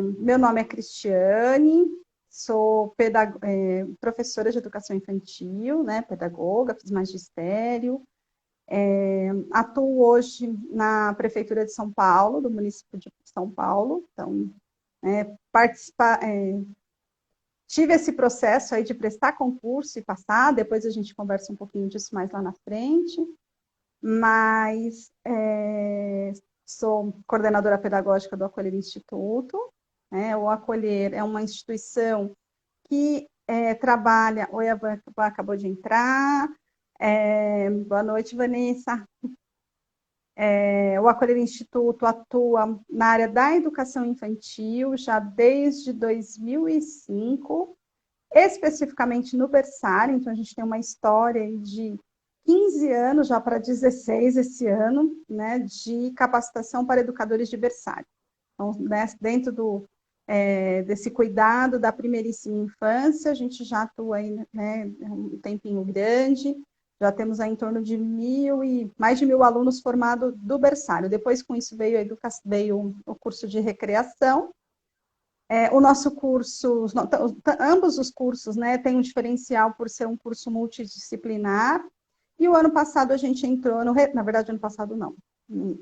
Meu nome é Cristiane, sou professora de educação infantil, né, pedagoga, fiz magistério. Atuo hoje na Prefeitura de São Paulo, do município de São Paulo. Então, tive esse processo aí de prestar concurso e passar, depois a gente conversa um pouquinho disso mais lá na frente, mas sou coordenadora pedagógica do Acolher Instituto, né? O Acolher é uma instituição que trabalha... Oi, a Van acabou de entrar. Boa noite, Vanessa. O Acolher Instituto atua na área da educação infantil já desde 2005, especificamente no berçário. Então, a gente tem uma história de 15 anos, já para 16 esse ano, né, de capacitação para educadores de berçário. Então, né, dentro desse cuidado da primeiríssima infância, a gente já atua aí, né, um tempinho grande. Já temos aí em torno de mais de 1.000 alunos formados do berçário. Depois, com isso, veio o curso de recreação. O nosso curso, ambos os cursos, né, tem um diferencial por ser um curso multidisciplinar. E o ano passado a gente entrou, na verdade, ano passado não,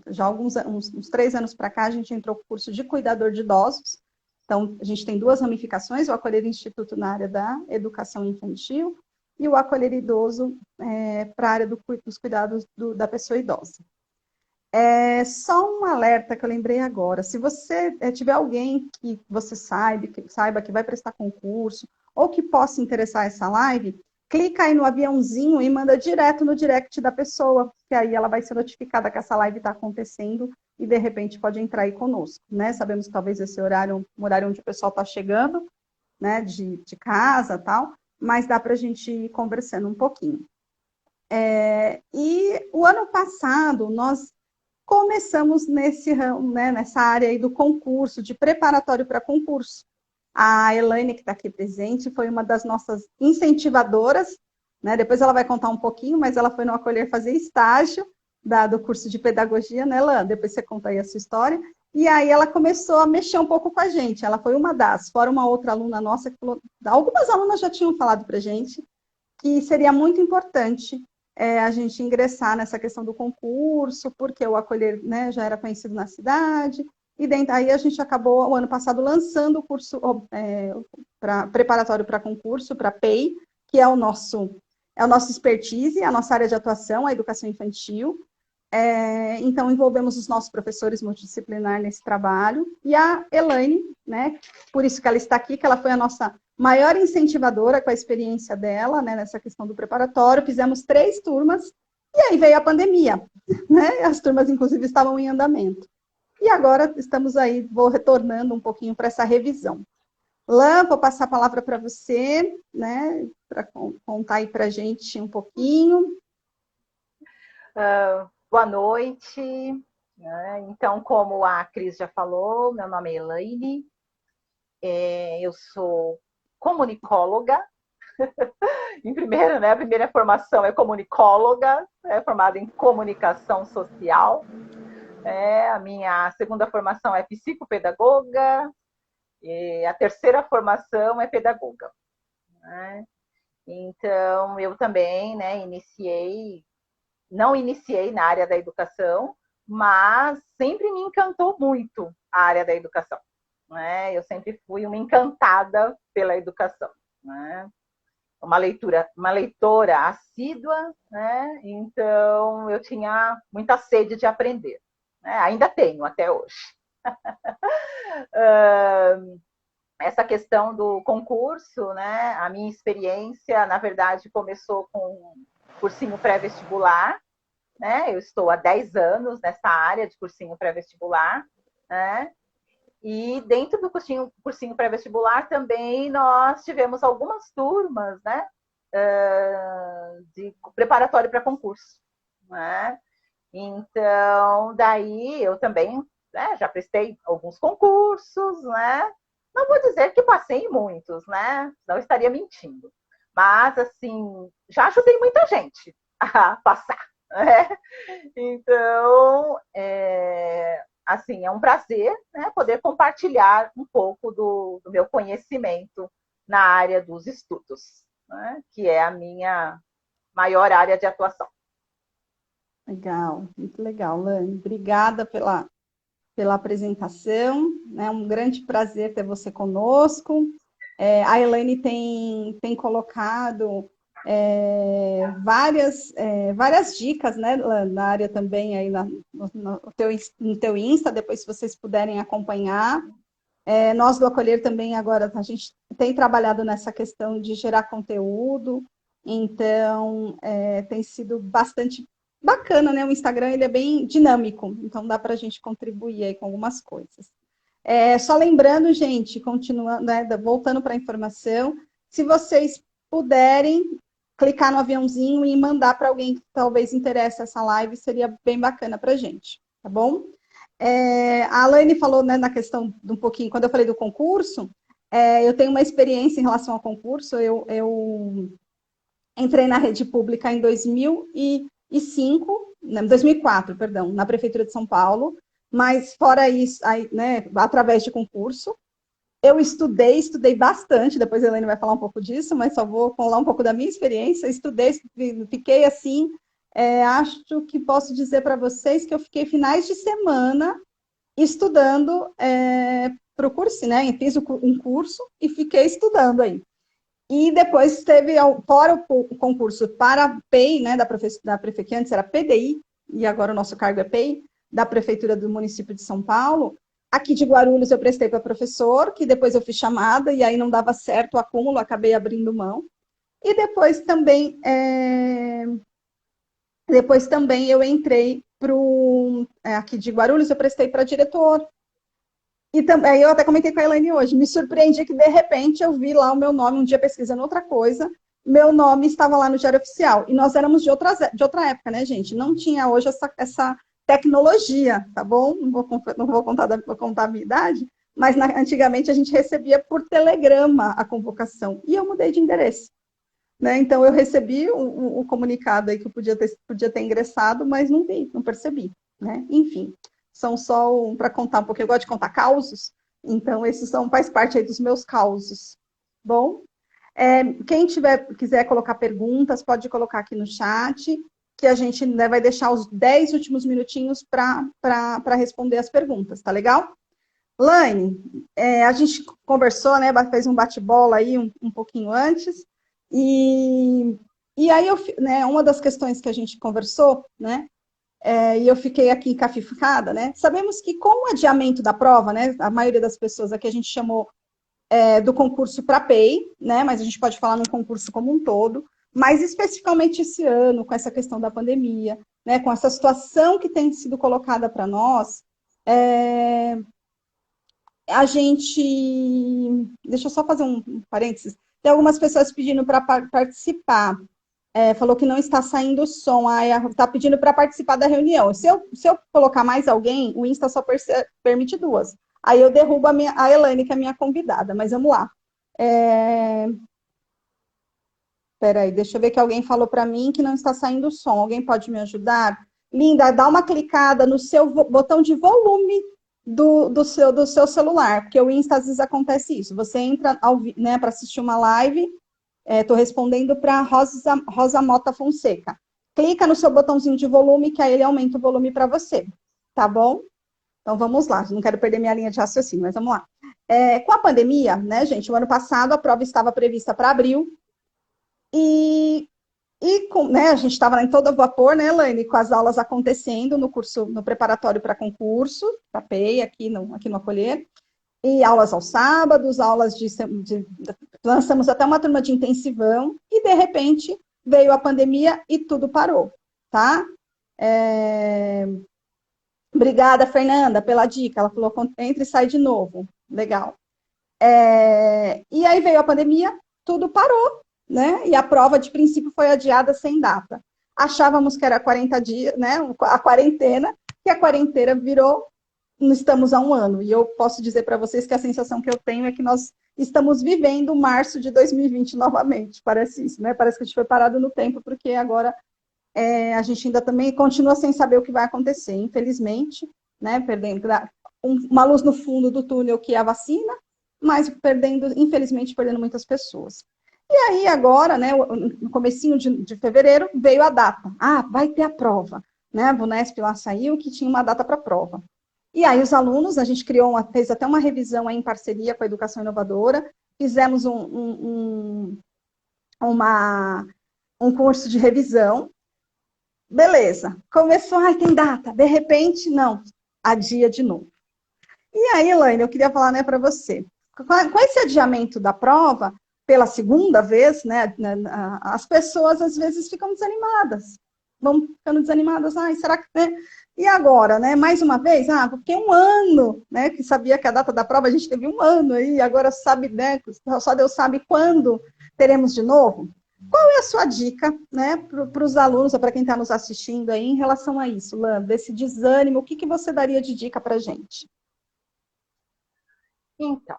já uns 3 anos para cá, a gente entrou com o curso de cuidador de idosos. Então, a gente tem 2 ramificações, o Acolher Instituto na área da educação infantil e o Acolher Idoso para a área dos cuidados da pessoa idosa. Só um alerta que eu lembrei agora, se você tiver alguém que você saiba que vai prestar concurso, ou que possa interessar essa live, clica aí no aviãozinho e manda direto no direct da pessoa, que aí ela vai ser notificada que essa live está acontecendo e, de repente, pode entrar aí conosco, né? Sabemos que talvez esse horário, um horário onde o pessoal está chegando, né, de casa e tal, mas dá para a gente ir conversando um pouquinho. E o ano passado, nós começamos nessa área aí do concurso, de preparatório para concurso. A Elaine, que está aqui presente, foi uma das nossas incentivadoras, né? Depois ela vai contar um pouquinho, mas ela foi no Acolher fazer estágio do curso de pedagogia, né, Elaine? Depois você conta aí a sua história. E aí ela começou a mexer um pouco com a gente. Ela foi uma das, fora uma outra aluna nossa que falou, algumas alunas já tinham falado para a gente que seria muito importante a gente ingressar nessa questão do concurso, porque o Acolher, né, já era conhecido na cidade, e aí a gente acabou, o ano passado, lançando o curso preparatório para concurso, para PEI, que é o nosso expertise, a nossa área de atuação, a educação infantil. Então, envolvemos os nossos professores multidisciplinar nesse trabalho, e a Elaine, né, por isso que ela está aqui, que ela foi a nossa maior incentivadora com a experiência dela, né, nessa questão do preparatório. Fizemos 3 turmas, e aí veio a pandemia, né, as turmas, inclusive, estavam em andamento. E agora estamos aí, vou retornando um pouquinho para essa revisão. Lã, vou passar a palavra para você, né, para contar aí para a gente um pouquinho. Boa noite. Então, como a Cris já falou, meu nome é Elaine, eu sou comunicóloga. Em primeiro, né, a primeira formação é comunicóloga, formada em comunicação social. A minha segunda formação é psicopedagoga, e a terceira formação é pedagoga. Então, eu também, né, não iniciei na área da educação, mas sempre me encantou muito a área da educação. Né? Eu sempre fui uma encantada pela educação. Né? Uma leitora assídua, né? Então eu tinha muita sede de aprender. Né? Ainda tenho até hoje. Essa questão do concurso, né? A minha experiência, na verdade, começou com um cursinho pré-vestibular. Né? Eu estou há 10 anos nessa área de cursinho pré-vestibular. Né? E dentro do cursinho pré-vestibular também nós tivemos algumas turmas, né, de preparatório para concurso. Né? Então, daí eu também, né, já prestei alguns concursos, né? Não vou dizer que passei em muitos, né? Não estaria mentindo. Mas, assim, já ajudei muita gente a passar. Né? Então, assim, é um prazer, né, poder compartilhar um pouco do meu conhecimento na área dos estudos, né, que é a minha maior área de atuação. Legal, muito legal, Lani. Obrigada pela apresentação, né? Um grande prazer ter você conosco. A Elaine tem colocado várias dicas, né, na área também, aí no teu Insta, depois se vocês puderem acompanhar. Nós do Acolher também agora, a gente tem trabalhado nessa questão de gerar conteúdo, então tem sido bastante bacana, né? O Instagram ele é bem dinâmico, então dá para a gente contribuir aí com algumas coisas. Só lembrando, gente, continuando, né, voltando para a informação, se vocês puderem clicar no aviãozinho e mandar para alguém que talvez interesse essa live, seria bem bacana para a gente, tá bom? A Alaine falou, né, na questão de um pouquinho, quando eu falei do concurso, eu tenho uma experiência em relação ao concurso, eu entrei na rede pública em 2005, 2004, perdão, na Prefeitura de São Paulo, mas fora isso, aí, né, através de concurso. Eu estudei bastante, depois a Helene vai falar um pouco disso, mas só vou falar um pouco da minha experiência. Estudei, fiquei assim, acho que posso dizer para vocês que eu fiquei finais de semana estudando para o curso, né? Eu fiz um curso e fiquei estudando aí. E depois teve, fora o concurso para a PEI, né, da Prefeitura, que antes era PDI, e agora o nosso cargo é PEI, da Prefeitura do município de São Paulo. Aqui de Guarulhos eu prestei para professor, que depois eu fui chamada, e aí não dava certo o acúmulo, acabei abrindo mão. E depois também eu entrei para aqui de Guarulhos, eu prestei para diretor. E também, eu até comentei com a Elaine hoje, me surpreendi que de repente eu vi lá o meu nome, um dia pesquisando outra coisa, meu nome estava lá no Diário Oficial. E nós éramos de outra época, né, gente? Não tinha hoje essa tecnologia, tá bom? Não vou contar a minha idade, mas antigamente a gente recebia por telegrama a convocação. E eu mudei de endereço. Né? Então eu recebi o comunicado aí que eu podia ter ingressado, mas não vi, não percebi. Né? Enfim, são só para contar um pouquinho. Eu gosto de contar causos, então esses faz parte aí dos meus causos. Bom, quem quiser colocar perguntas, pode colocar aqui no chat, que a gente, né, vai deixar os 10 últimos minutinhos para responder as perguntas, tá legal? Laine, a gente conversou, né, fez um bate-bola aí um pouquinho antes, e aí, né, uma das questões que a gente conversou, né, e eu fiquei aqui encafifada, né, sabemos que com o adiamento da prova, né, a maioria das pessoas aqui a gente chamou do concurso para PEI, né, mas a gente pode falar no concurso como um todo, mas especificamente esse ano, com essa questão da pandemia, né, com essa situação que tem sido colocada para nós, a gente... Deixa eu só fazer um parênteses. Tem algumas pessoas pedindo para participar. Falou que não está saindo o som. Está pedindo para participar da reunião. Se eu colocar mais alguém, o Insta só permite 2. Aí eu derrubo a Elaine, que é a minha convidada. Mas vamos lá. Espera aí, deixa eu ver que alguém falou para mim que não está saindo o som. Alguém pode me ajudar? Linda, dá uma clicada no seu botão de volume do seu celular, porque o Insta às vezes acontece isso. Você entra, né, para assistir uma live, estou respondendo para Rosa Mota Fonseca. Clica no seu botãozinho de volume, que aí ele aumenta o volume para você, tá bom? Então vamos lá, não quero perder minha linha de raciocínio, mas vamos lá. Com a pandemia, né, gente, o ano passado a prova estava prevista para abril, né, a gente estava em todo vapor, né, Elaine, com as aulas acontecendo no curso, no preparatório para concurso, para PEI, aqui no Acolher, e aulas aos sábados, aulas lançamos até uma turma de intensivão, e de repente veio a pandemia e tudo parou, tá? Obrigada, Fernanda, pela dica, ela falou, entra e sai de novo, legal. E aí veio a pandemia, tudo parou, né? E a prova, de princípio, foi adiada sem data. Achávamos que era 40 dias, né? A quarentena, e a quarentena virou, estamos há um ano. E eu posso dizer para vocês que a sensação que eu tenho é que nós estamos vivendo março de 2020 novamente. Parece isso, né? Parece que a gente foi parado no tempo, porque agora a gente ainda também continua sem saber o que vai acontecer, infelizmente. né? Perdendo uma luz no fundo do túnel que é a vacina, mas infelizmente, perdendo muitas pessoas. E aí, agora, né, no comecinho de fevereiro, veio a data. Ah, vai ter a prova. Né? A Vunesp lá saiu que tinha uma data para a prova. E aí os alunos, a gente fez até uma revisão aí em parceria com a Educação Inovadora, fizemos um curso de revisão. Beleza, começou, ai, tem data. De repente, não, adia de novo. E aí, Elaine, eu queria falar, né, para você. Com esse adiamento da prova, pela segunda vez, né, as pessoas às vezes ficam desanimadas. Vão ficando desanimadas, ai, será que, né? E agora, né, mais uma vez, porque um ano, né, que sabia que a data da prova, a gente teve um ano aí, agora sabe, né, só Deus sabe quando teremos de novo. Qual é a sua dica, né, para os alunos, ou para quem está nos assistindo aí, em relação a isso, Lan, desse desânimo, o que você daria de dica para a gente? Então,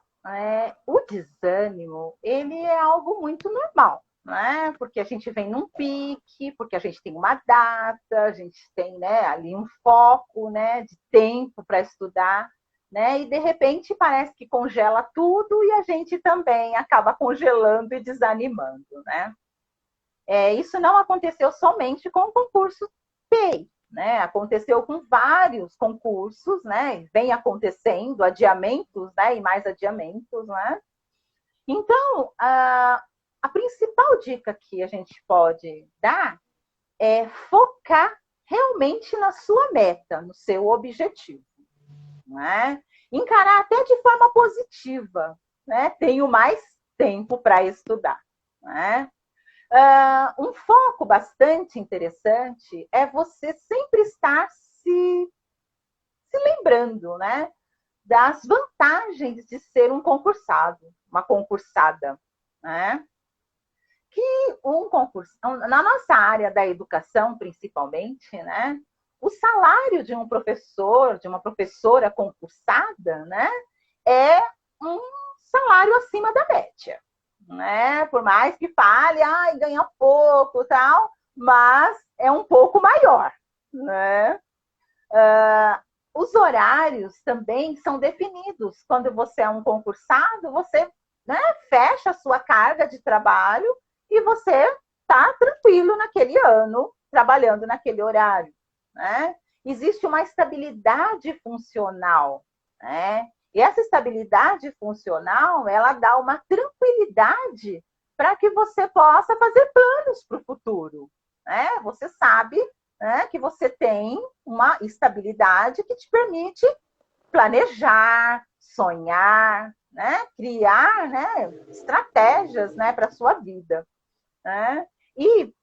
o desânimo, ele é algo muito normal, né? Porque a gente vem num pique, porque a gente tem uma data, a gente tem, né, ali um foco, né, de tempo para estudar, né? E de repente parece que congela tudo e a gente também acaba congelando e desanimando, né? Isso não aconteceu somente com o concurso PEI, né? Aconteceu com vários concursos, né? Vem acontecendo adiamentos, né? E mais adiamentos, né? Então, a principal dica que a gente pode dar é focar realmente na sua meta, no seu objetivo, né? Encarar até de forma positiva, né? Tenho mais tempo para estudar, né? Um foco bastante interessante é você sempre estar se lembrando, né, das vantagens de ser um concursado, uma concursada, né? Que um concurso, na nossa área da educação, principalmente, né, o salário de um professor, de uma professora concursada, né, é um salário acima da média, né? Por mais que fale, ganha pouco, tal, mas é um pouco maior, né? Os horários também são definidos. Quando você é um concursado, você, né, fecha a sua carga de trabalho e você está tranquilo naquele ano, trabalhando naquele horário, né? Existe uma estabilidade funcional, né? E essa estabilidade funcional, ela dá uma tranquilidade para que você possa fazer planos para o futuro, né? Você sabe, né, que você tem uma estabilidade que te permite planejar, sonhar, né, criar, né, estratégias, né, para a sua vida, né? E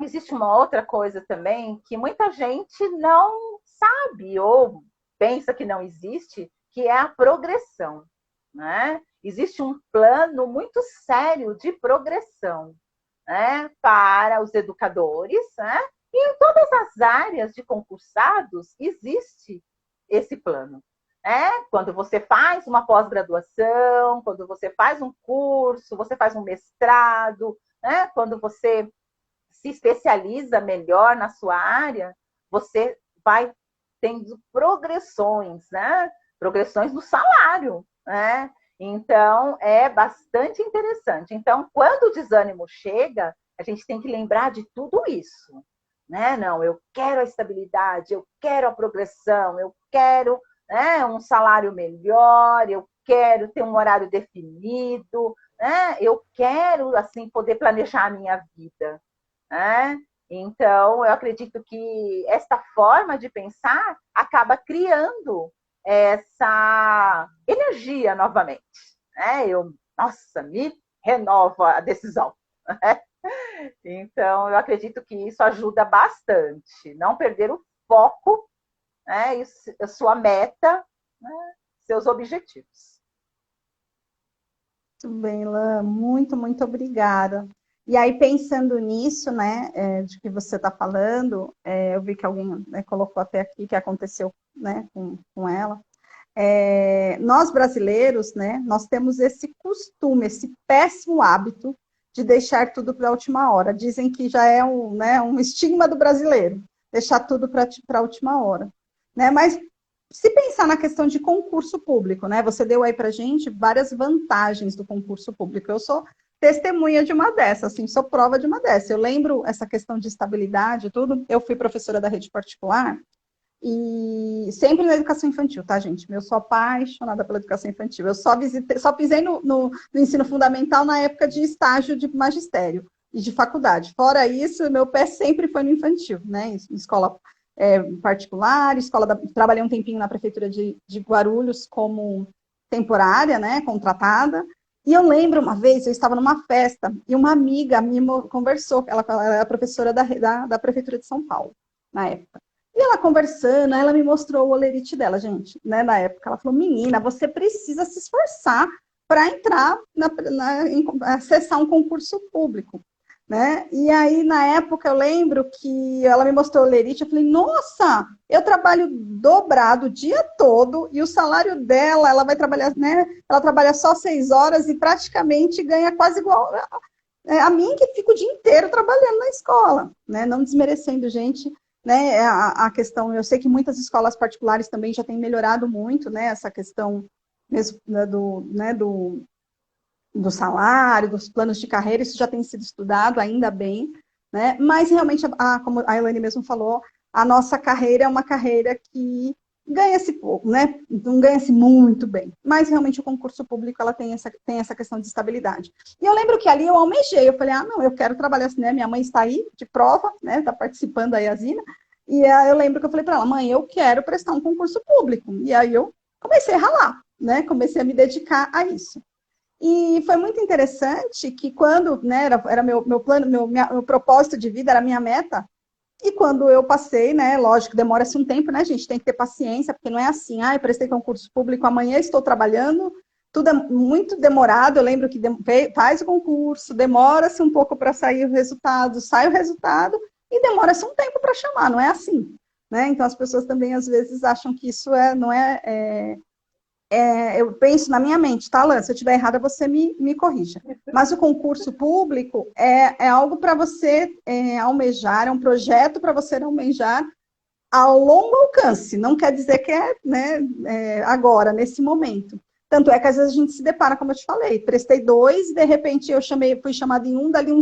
existe uma outra coisa também que muita gente não sabe ou pensa que não existe, que é a progressão, né? Existe um plano muito sério de progressão, né, para os educadores, né? E em todas as áreas de concursados existe esse plano. Quando você faz uma pós-graduação, quando você faz um curso, você faz um mestrado, né? Quando você se especializa melhor na sua área, você vai tendo progressões, né? Progressões no salário, né? Então, é bastante interessante. Então, quando o desânimo chega, a gente tem que lembrar de tudo isso, né? Não, eu quero a estabilidade, eu quero a progressão, eu quero, né, um salário melhor, eu quero ter um horário definido, né? Eu quero, assim, poder planejar a minha vida, né? Então, eu acredito que esta forma de pensar acaba criando essa energia novamente, né? Nossa, me renova a decisão, né? Então, eu acredito que isso ajuda bastante, não perder o foco, né, e a sua meta, né, seus objetivos. Muito bem, Lan, muito obrigada. E aí, pensando nisso, né, de que você está falando, eu vi que alguém, né, colocou até aqui que aconteceu, né, com ela. Nós brasileiros, né, nós temos esse costume, esse péssimo hábito de deixar tudo para a última hora. Dizem que já é um estigma do brasileiro, deixar tudo para a última hora. Né? Mas se pensar na questão de concurso público, né? Você deu aí para gente várias vantagens do concurso público. Eu sou testemunha de uma dessas, assim, sou prova de uma dessas. Eu lembro essa questão de estabilidade, tudo. Eu fui professora da rede particular e sempre na educação infantil, tá, gente? Eu sou apaixonada pela educação infantil. Eu só visitei, só pisei no ensino fundamental na época de estágio de magistério e de faculdade. Fora isso, meu pé sempre foi no infantil, né? Em escola particular, trabalhei um tempinho na prefeitura de Guarulhos como temporária, né? Contratada. E eu lembro uma vez, eu estava numa festa e uma amiga me conversou, ela era professora da prefeitura de São Paulo, na época. E ela conversando, ela me mostrou o olerite dela, gente, né, na época. Ela falou, menina, você precisa se esforçar para entrar, acessar um concurso público, né? E aí, na época, eu lembro que ela me mostrou o olerite, eu falei, nossa, eu trabalho dobrado o dia todo e o salário dela, ela vai trabalhar, né? Ela trabalha só 6 horas e praticamente ganha quase igual a mim, que fico o dia inteiro trabalhando na escola, né? Não desmerecendo gente, né? A questão, eu sei que muitas escolas particulares também já têm melhorado muito, né? Essa questão mesmo do salário, dos planos de carreira, isso já tem sido estudado, ainda bem, né? Mas realmente, como a Elaine mesmo falou, a nossa carreira é uma carreira que ganha-se pouco, né? Não ganha-se muito bem. Mas realmente o concurso público ela tem essa questão de estabilidade. E eu lembro que ali eu almejei, eu falei, não, eu quero trabalhar assim, né? Minha mãe está aí de prova, né? Está participando aí, a Zina. E eu lembro que eu falei para ela, mãe, eu quero prestar um concurso público. E aí eu comecei a ralar, né? Comecei a me dedicar a isso. E foi muito interessante que quando, né, era meu plano, meu propósito de vida, era a minha meta, e quando eu passei, né, lógico, demora-se um tempo, né, gente, tem que ter paciência, porque não é assim, eu prestei concurso público, amanhã estou trabalhando, tudo é muito demorado, eu lembro que faz o concurso, demora-se um pouco para sair o resultado, sai o resultado, e demora-se um tempo para chamar, não é assim, né, então as pessoas também às vezes acham que isso não é eu penso na minha mente, tá, Lan? Se eu estiver errada, você me corrija. Mas o concurso público é algo para você almejar, é um projeto para você almejar a longo alcance. Não quer dizer que agora, nesse momento. Tanto é que às vezes a gente se depara, como eu te falei, prestei 2, de repente fui chamada em um, dali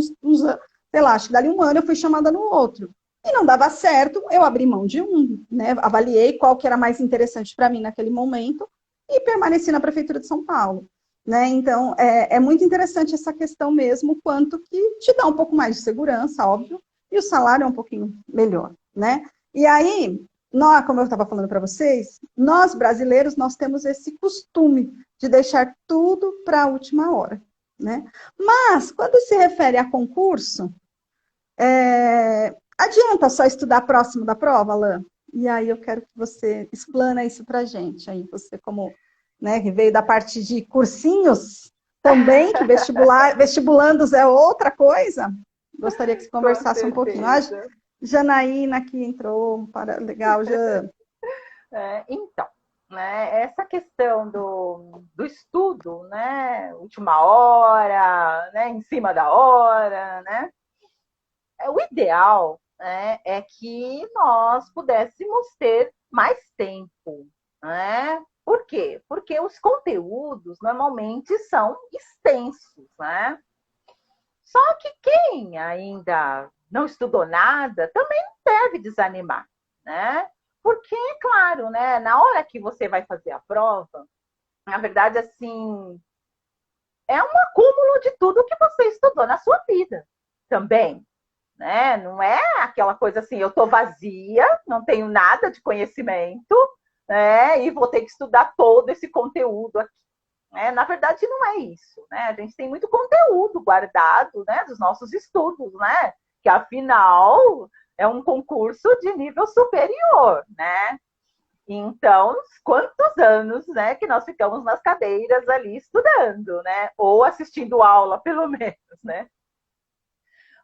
sei lá, acho que dali um ano eu fui chamada no outro. E não dava certo, eu abri mão de um, né? Avaliei qual que era mais interessante para mim naquele momento e permaneci na Prefeitura de São Paulo. Né? Então, é muito interessante essa questão mesmo, quanto que te dá um pouco mais de segurança, óbvio, e o salário é um pouquinho melhor. Né? E aí, como eu estava falando para vocês, nós brasileiros, nós temos esse costume de deixar tudo para a última hora. Né? Mas, quando se refere a concurso, adianta só estudar próximo da prova, Alain? E aí eu quero que você explana isso para a gente. Aí você, como né, que veio da parte de cursinhos também, que vestibulandos é outra coisa, gostaria que você conversasse um pouquinho. Janaína que entrou, legal, Jan. Então, né, essa questão do estudo, né, última hora, né, em cima da hora, né, o ideal, né, é que nós pudéssemos ter mais tempo, né? Por quê? Porque os conteúdos normalmente são extensos, né? Só que quem ainda não estudou nada também não deve desanimar, né? Porque, claro, né, na hora que você vai fazer a prova, na verdade, assim, é um acúmulo de tudo que você estudou na sua vida também, né? Não é aquela coisa assim, eu estou vazia, não tenho nada de conhecimento, né? E vou ter que estudar todo esse conteúdo aqui. Né? Na verdade, não é isso, né? A gente tem muito conteúdo guardado, né, dos nossos estudos, né? Que afinal é um concurso de nível superior, né? Então, quantos anos, né, que nós ficamos nas cadeiras ali estudando, né? Ou assistindo aula, pelo menos, né?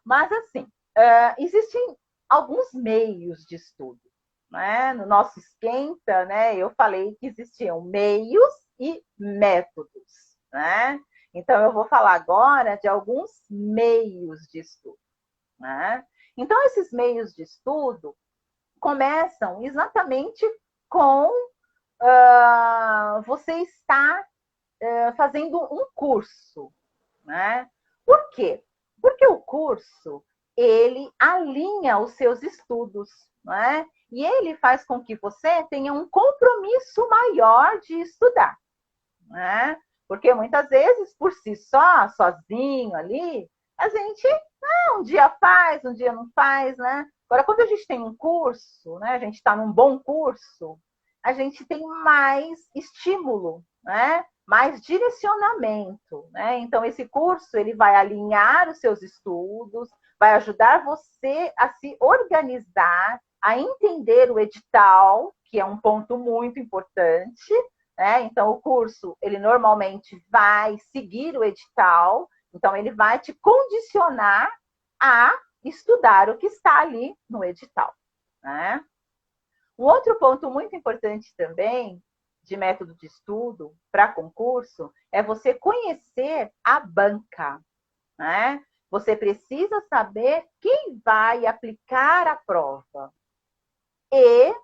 Mas, assim, existem alguns meios de estudo. Né? No nosso esquenta, né, eu falei que existiam meios e métodos. Né? Então, eu vou falar agora de alguns meios de estudo. Né? Então, esses meios de estudo começam exatamente com você está fazendo um curso, né? Por quê? Porque o curso, ele alinha os seus estudos, né? E ele faz com que você tenha um compromisso maior de estudar, né? Porque muitas vezes, por si só, sozinho ali, a gente um dia faz, um dia não faz, né? Agora, quando a gente tem um curso, né? A gente está num bom curso, a gente tem mais estímulo, né? Mais direcionamento, né? Então, esse curso, ele vai alinhar os seus estudos, vai ajudar você a se organizar, a entender o edital, que é um ponto muito importante, né? Então, o curso, ele normalmente vai seguir o edital, então ele vai te condicionar a estudar o que está ali no edital, né? Um outro ponto muito importante também de método de estudo para concurso é você conhecer a banca, né? Você precisa saber quem vai aplicar a prova e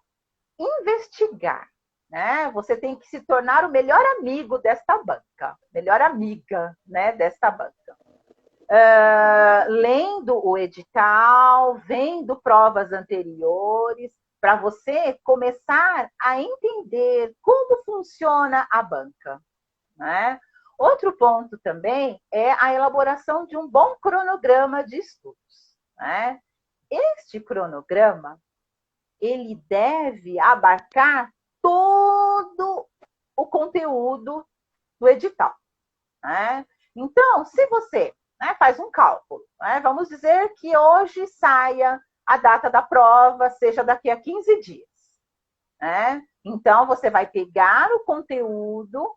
investigar, né? Você tem que se tornar o melhor amigo desta banca, melhor amiga, né, desta banca. Lendo o edital, vendo provas anteriores, para você começar a entender como funciona a banca, né? Outro ponto também é a elaboração de um bom cronograma de estudos, né? Este cronograma, ele deve abarcar todo o conteúdo do edital, né? Então, se você, né, faz um cálculo, né, vamos dizer que hoje saia a data da prova, seja daqui a 15 dias, né? Então, você vai pegar o conteúdo,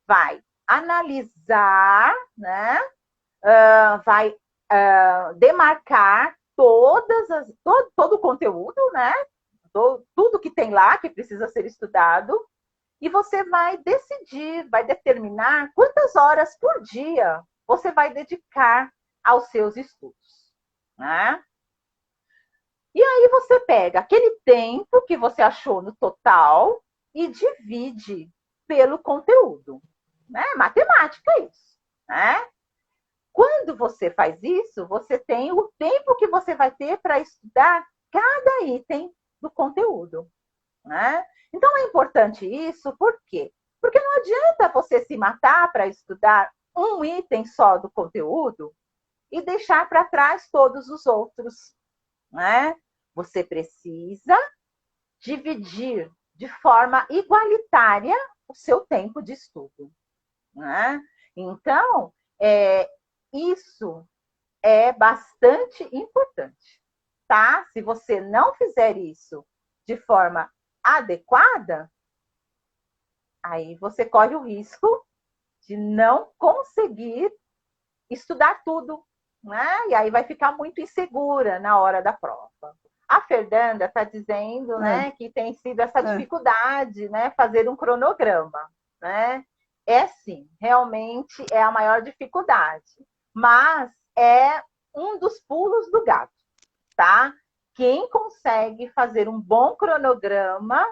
vai analisar, né? Vai demarcar todo o conteúdo, né? Tudo que tem lá que precisa ser estudado, e você vai decidir, vai determinar quantas horas por dia você vai dedicar aos seus estudos, né? E aí você pega aquele tempo que você achou no total e divide pelo conteúdo, né? Matemática é isso, né? Quando você faz isso, você tem o tempo que você vai ter para estudar cada item do conteúdo, né? Então é importante isso, por quê? Porque não adianta você se matar para estudar um item só do conteúdo e deixar para trás todos os outros, né? Você precisa dividir de forma igualitária o seu tempo de estudo, né? Então, isso é bastante importante, tá? Se você não fizer isso de forma adequada, aí você corre o risco de não conseguir estudar tudo, né? E aí vai ficar muito insegura na hora da prova. A Fernanda está dizendo, né, que tem sido essa dificuldade, né, fazer um cronograma, né? É sim, realmente é a maior dificuldade, mas é um dos pulos do gato, tá? Quem consegue fazer um bom cronograma,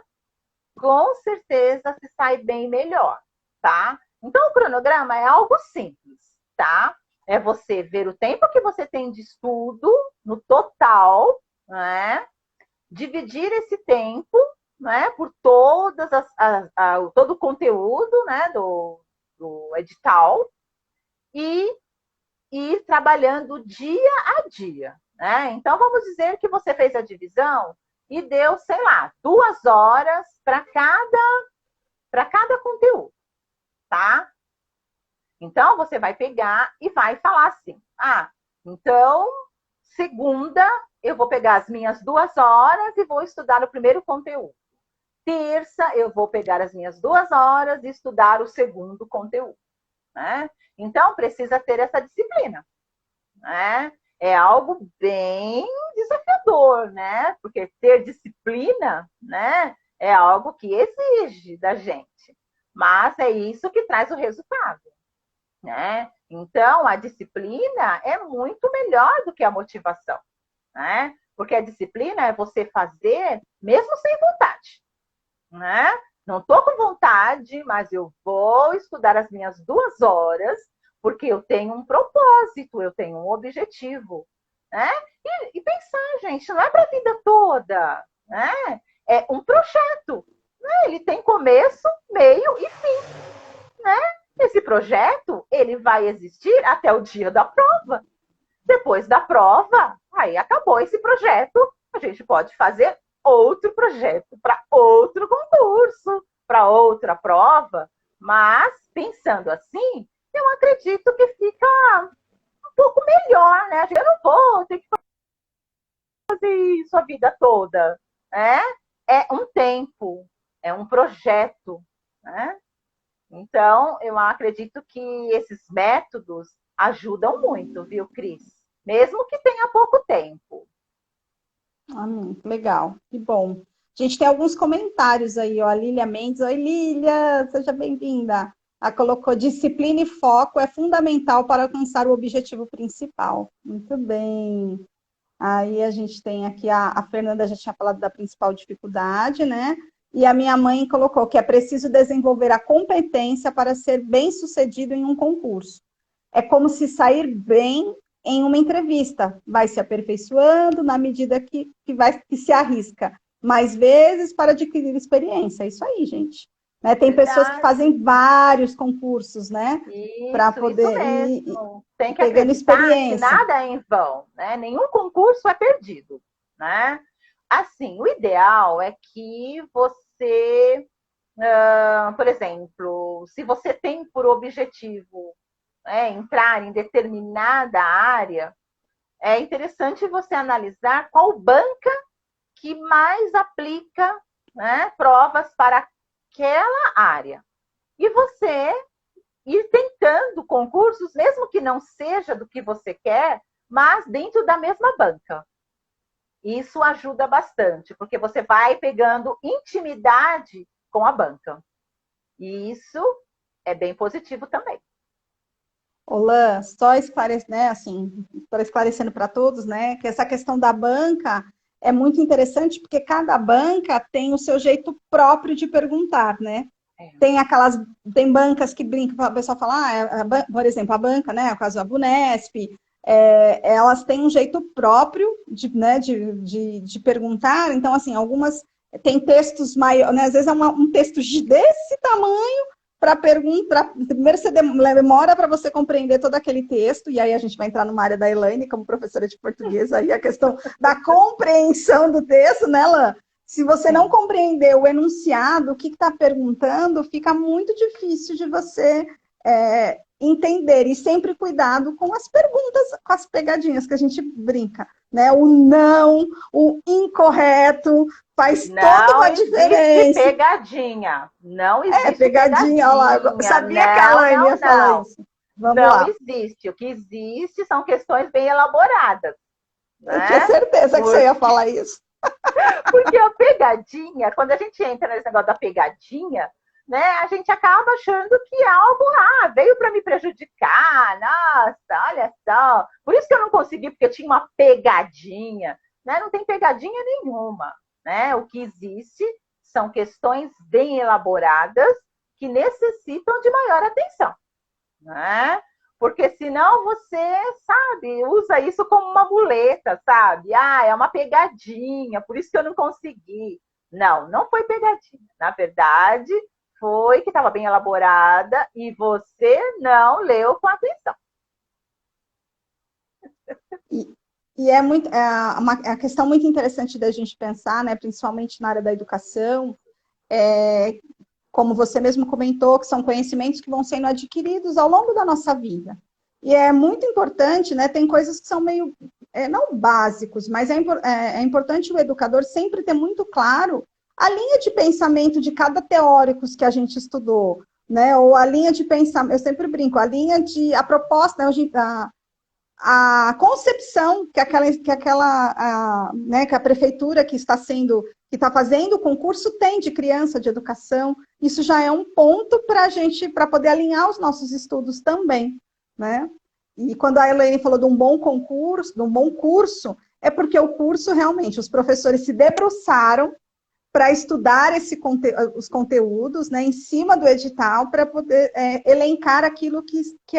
com certeza se sai bem melhor, tá? Então, o cronograma é algo simples, tá? É você ver o tempo que você tem de estudo no total, né? Dividir esse tempo, né, por todo o conteúdo, né, do edital e ir trabalhando dia a dia, né? Então, vamos dizer que você fez a divisão e deu, sei lá, 2 horas para cada conteúdo, tá? Então, você vai pegar e vai falar assim: então, segunda, eu vou pegar as minhas 2 horas e vou estudar o primeiro conteúdo. Terça, eu vou pegar as minhas 2 horas e estudar o segundo conteúdo, né? Então, precisa ter essa disciplina, né? É algo bem desafiador, né? Porque ter disciplina, né, é algo que exige da gente. Mas é isso que traz o resultado, né? Então, a disciplina é muito melhor do que a motivação, né? Porque a disciplina é você fazer mesmo sem vontade, né? Não estou com vontade, mas eu vou estudar as minhas 2 horas, porque eu tenho um propósito, eu tenho um objetivo. Né? E pensar, gente, não é para a vida toda. Né? É um projeto. Né? Ele tem começo, meio e fim. Né? Esse projeto ele vai existir até o dia da prova. Depois da prova, aí acabou esse projeto. A gente pode fazer outro projeto para outro concurso, para outra prova. Mas, pensando assim, eu acredito que fica um pouco melhor, né? Eu não vou ter que fazer isso a vida toda. Né? É um tempo, é um projeto. Né? Então, eu acredito que esses métodos ajudam muito, viu, Cris? Mesmo que tenha pouco tempo. Legal, que bom. A gente tem alguns comentários aí, ó. A Lília Mendes. Oi, Lília, seja bem-vinda. Ela colocou: disciplina e foco é fundamental para alcançar o objetivo principal. Muito bem. Aí a gente tem aqui, a Fernanda já tinha falado da principal dificuldade, né? E a minha mãe colocou que é preciso desenvolver a competência para ser bem-sucedido em um concurso. É como se sair bem em uma entrevista, vai se aperfeiçoando na medida que se arrisca mais vezes para adquirir experiência. É isso aí, gente. Né? Tem pessoas que fazem vários concursos, né? Para poder isso mesmo. Tem que pegando acreditar que experiência. nada é em vão, né? Nenhum concurso é perdido, né? Assim, o ideal é que você, por exemplo, se você tem por objetivo entrar em determinada área, é interessante você analisar qual banca que mais aplica, né, provas para aquela área. E você ir tentando concursos, mesmo que não seja do que você quer, mas dentro da mesma banca. Isso ajuda bastante, porque você vai pegando intimidade com a banca. E isso é bem positivo também. Olã, só né, assim, esclarecendo para todos, né, que essa questão da banca é muito interessante porque cada banca tem o seu jeito próprio de perguntar, né? Tem bancas que brincam, o pessoal fala, por exemplo, a banca, né, o caso da Bunesp, elas têm um jeito próprio de perguntar, então, assim, algumas tem textos maiores, né, às vezes é um texto desse tamanho, para perguntar, primeiro você demora para você compreender todo aquele texto, e aí a gente vai entrar numa área da Elaine, como professora de português, aí a questão da compreensão do texto, né, Lã? Se você não compreender o enunciado, o que está perguntando, fica muito difícil de você entender. E sempre cuidado com as perguntas, com as pegadinhas que a gente brinca. Né? O não, o incorreto, faz toda uma diferença. Pegadinha. Não existe pegadinha. Olha lá, sabia que a Elaine ia falar isso. Vamos lá. Existe. O que existe são questões bem elaboradas. Né? Eu tinha certeza que você ia falar isso. Porque a pegadinha, quando a gente entra nesse negócio da pegadinha, né, a gente acaba achando que é algo, veio para me prejudicar, nossa, olha só. Por isso que eu não consegui, porque eu tinha uma pegadinha. Né? Não tem pegadinha nenhuma. Né? O que existe são questões bem elaboradas que necessitam de maior atenção. Né? Porque senão você, sabe, usa isso como uma muleta, sabe? É uma pegadinha, por isso que eu não consegui. Não, não foi pegadinha. Na verdade, foi que estava bem elaborada e você não leu com atenção. E é uma questão muito interessante da gente pensar, né, principalmente na área da educação, como você mesmo comentou, que são conhecimentos que vão sendo adquiridos ao longo da nossa vida. E é muito importante, né, tem coisas que são meio, não básicos, mas é importante o educador sempre ter muito claro a linha de pensamento de cada teórico que a gente estudou, né, ou a linha de pensamento, eu sempre brinco, a proposta, né, a concepção que a prefeitura que está fazendo o concurso tem de criança, de educação, isso já é um ponto para poder alinhar os nossos estudos também, né? E quando a Elaine falou de um bom concurso, de um bom curso, é porque o curso realmente, os professores se debruçaram para estudar os conteúdos, né, em cima do edital, para poder elencar aquilo que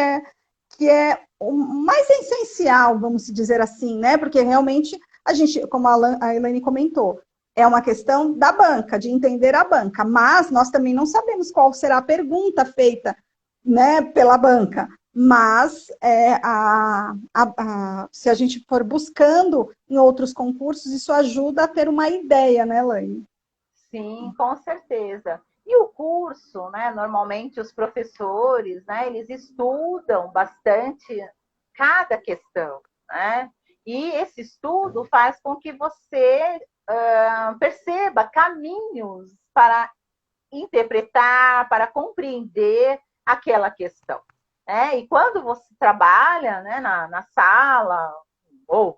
é o mais essencial, vamos dizer assim, né? Porque realmente a gente, como a Elaine comentou, é uma questão da banca, de entender a banca, mas nós também não sabemos qual será a pergunta feita, né, pela banca. Mas se a gente for buscando em outros concursos, isso ajuda a ter uma ideia, né, Elaine? Sim, com certeza. E o curso, né, normalmente os professores, né, eles estudam bastante cada questão, né? E esse estudo faz com que você perceba caminhos para interpretar, para compreender aquela questão. Né? E quando você trabalha, né, na sala, ou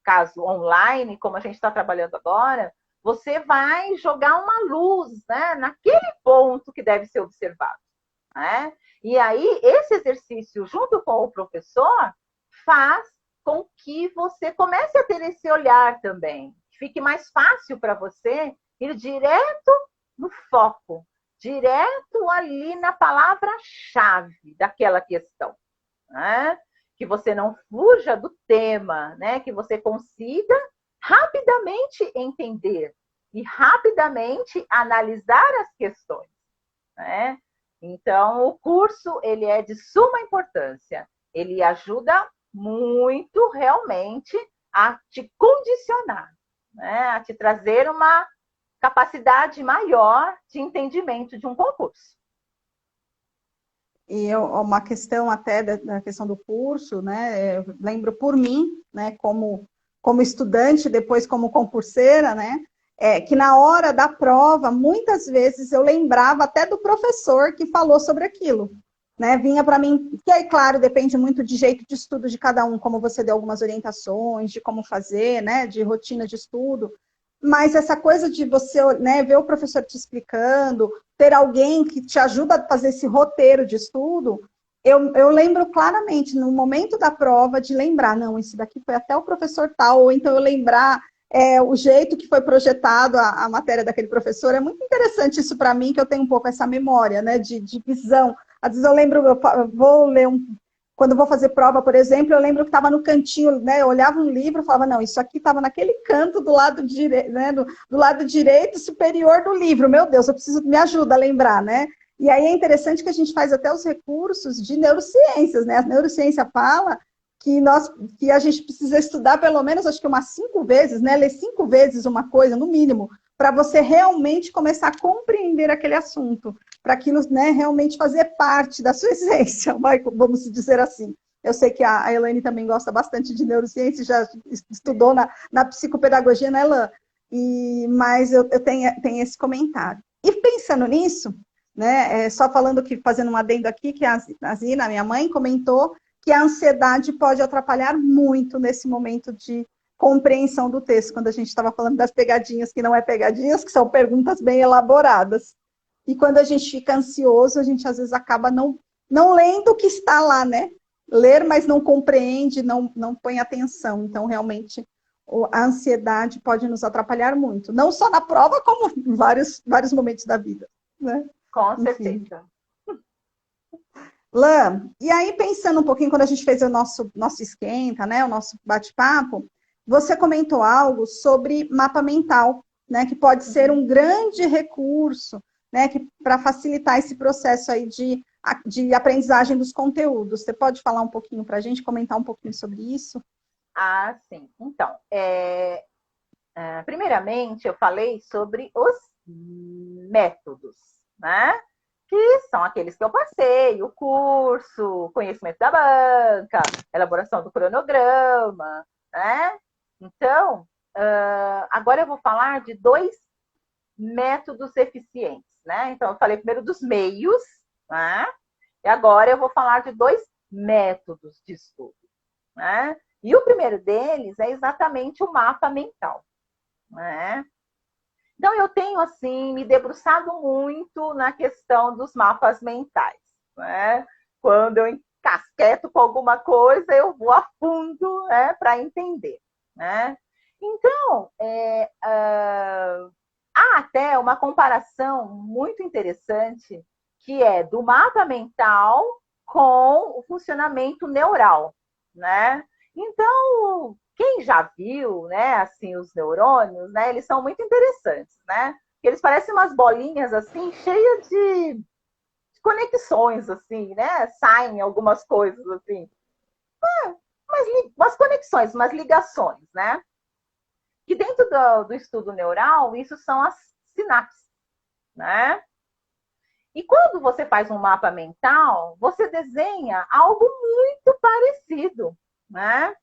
caso online, como a gente está trabalhando agora, você vai jogar uma luz, né, naquele ponto que deve ser observado. Né? E aí, esse exercício, junto com o professor, faz com que você comece a ter esse olhar também. Fique mais fácil para você ir direto no foco, direto ali na palavra-chave daquela questão. Né? Que você não fuja do tema, né? Que você consiga rapidamente entender e rapidamente analisar as questões. Né? Então, o curso ele é de suma importância. Ele ajuda muito realmente a te condicionar, né? A te trazer uma capacidade maior de entendimento de um concurso. E uma questão até da questão do curso, né? Eu lembro por mim, né? Como estudante, depois como concurseira, né? Que na hora da prova, muitas vezes eu lembrava até do professor que falou sobre aquilo. Né, vinha para mim, que aí, claro, depende muito de jeito de estudo de cada um, como você deu algumas orientações, de como fazer, né, de rotina de estudo, mas essa coisa de você, né, ver o professor te explicando, ter alguém que te ajuda a fazer esse roteiro de estudo, eu lembro claramente, no momento da prova, de lembrar, não, isso daqui foi até o professor tal, ou então eu lembrar o jeito que foi projetado a matéria daquele professor. É muito interessante isso para mim, que eu tenho um pouco essa memória, né, de visão. Às vezes eu lembro, eu vou ler quando eu vou fazer prova, por exemplo, eu lembro que estava no cantinho, né? Eu olhava um livro e falava, não, isso aqui estava naquele canto do lado direito, né? Do lado direito superior do livro. Meu Deus, eu preciso, me ajuda a lembrar, né? E aí é interessante que a gente faz até os recursos de neurociências, né? A neurociência fala que a gente precisa estudar pelo menos, acho que umas 5 vezes, né? Ler 5 vezes uma coisa, no mínimo, para você realmente começar a compreender aquele assunto, para aquilo, né, realmente fazer parte da sua essência, vamos dizer assim. Eu sei que a Elaine também gosta bastante de neurociência, já estudou na psicopedagogia, né, Elan? Mas eu tenho esse comentário. E pensando nisso, né, só falando que, fazendo um adendo aqui, que a Zina, minha mãe, comentou que a ansiedade pode atrapalhar muito nesse momento de compreensão do texto, quando a gente estava falando das pegadinhas, que não é pegadinhas, que são perguntas bem elaboradas. E quando a gente fica ansioso, a gente às vezes acaba não lendo o que está lá, né? Ler, mas não compreende, não põe atenção. Então, realmente, a ansiedade pode nos atrapalhar muito. Não só na prova, como em vários momentos da vida. Né? Com Enfim. certeza. Lã, e aí pensando um pouquinho, quando a gente fez o nosso esquenta, né, o nosso bate-papo, você comentou algo sobre mapa mental, né, que pode ser um grande recurso, né, para facilitar esse processo aí de aprendizagem dos conteúdos. Você pode falar um pouquinho para a gente, comentar um pouquinho sobre isso? Ah, sim. Então, primeiramente, eu falei sobre os métodos, né? Que são aqueles que eu passei, o curso, conhecimento da banca, elaboração do cronograma, né? Então, agora eu vou falar de 2 métodos eficientes, né? Então, eu falei primeiro dos meios, né? E agora eu vou falar de 2 métodos de estudo, né? E o primeiro deles é exatamente o mapa mental, né? Então, eu tenho, assim, me debruçado muito na questão dos mapas mentais, né? Quando eu encasqueto com alguma coisa, eu vou a fundo, né, para entender, né? Então, a Há até uma comparação muito interessante, que é do mapa mental com o funcionamento neural, né? Então, quem já viu, né, assim, os neurônios, né, eles são muito interessantes, né? Eles parecem umas bolinhas, assim, cheias de conexões, assim, né? Saem algumas coisas, assim. Umas conexões, umas ligações, né? Que dentro do estudo neural, isso são as sinapses, né? E quando você faz um mapa mental, você desenha algo muito parecido, né?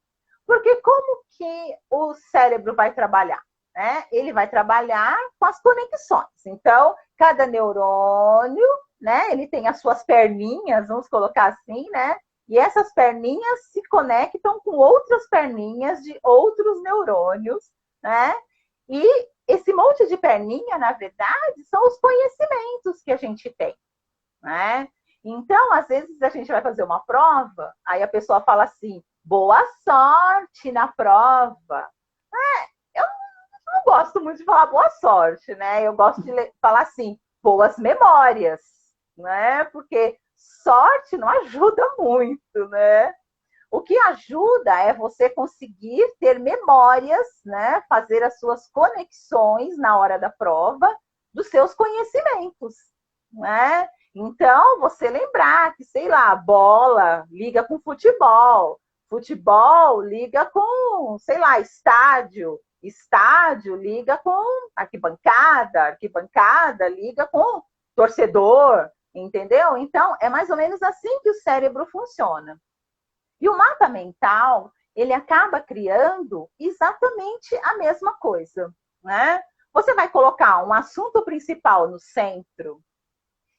Porque como que o cérebro vai trabalhar? Né? Ele vai trabalhar com as conexões. Então, cada neurônio, né, ele tem as suas perninhas, vamos colocar assim, né? E essas perninhas se conectam com outras perninhas de outros neurônios, né? E esse monte de perninha, na verdade, são os conhecimentos que a gente tem, né? Então, às vezes a gente vai fazer uma prova, aí a pessoa fala assim, boa sorte na prova. Eu não gosto muito de falar boa sorte, né? Eu gosto de falar assim, boas memórias, né? Porque sorte não ajuda muito, né? O que ajuda é você conseguir ter memórias, né? Fazer as suas conexões na hora da prova dos seus conhecimentos, né? Então, você lembrar que, sei lá, bola liga com futebol, futebol liga com, sei lá, estádio, estádio liga com arquibancada, arquibancada liga com torcedor, entendeu? Então, é mais ou menos assim que o cérebro funciona. E o mapa mental, ele acaba criando exatamente a mesma coisa, né? Você vai colocar um assunto principal no centro